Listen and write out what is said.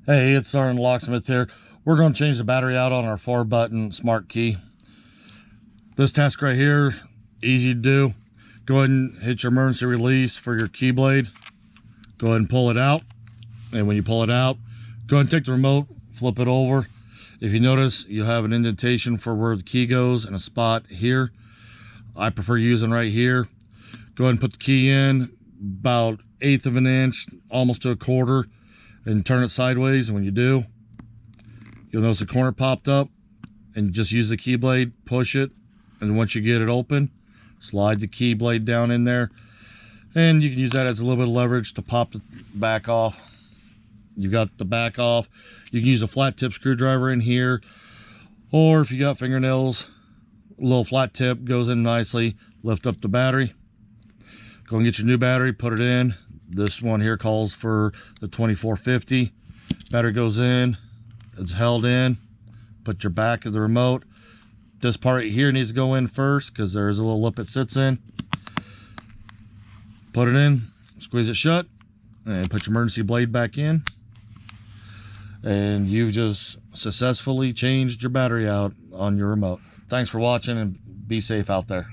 Hey, it's Sergeant Locksmith here. We're going to change the battery out on our 4-button smart key. This task right here, easy to do. Go ahead and hit your emergency release for your key blade. Go ahead and pull it out. And when you pull it out, go ahead and take the remote, flip it over. If you notice, you have an indentation for where the key goes and a spot here. I prefer using right here. Go ahead and put the key in about 1/8 of an inch, almost to 1/4. And turn it sideways, and when you do, you'll notice the corner popped up, and just use the key blade, push it, and once you get it open, slide the key blade down in there, and you can use that as a little bit of leverage to pop the back off. You got the back off. You can use a flat tip screwdriver in here, or if you got fingernails, a little flat tip goes in nicely. Lift up the battery, go and get your new battery, put it in. This one here calls for the 2450. Battery goes in, it's held in. Put your back of the remote. This part right here needs to go in first because there's a little lip it sits in. Put it in, squeeze it shut, and put your emergency blade back in. And you've just successfully changed your battery out on your remote. Thanks for watching, and be safe out there.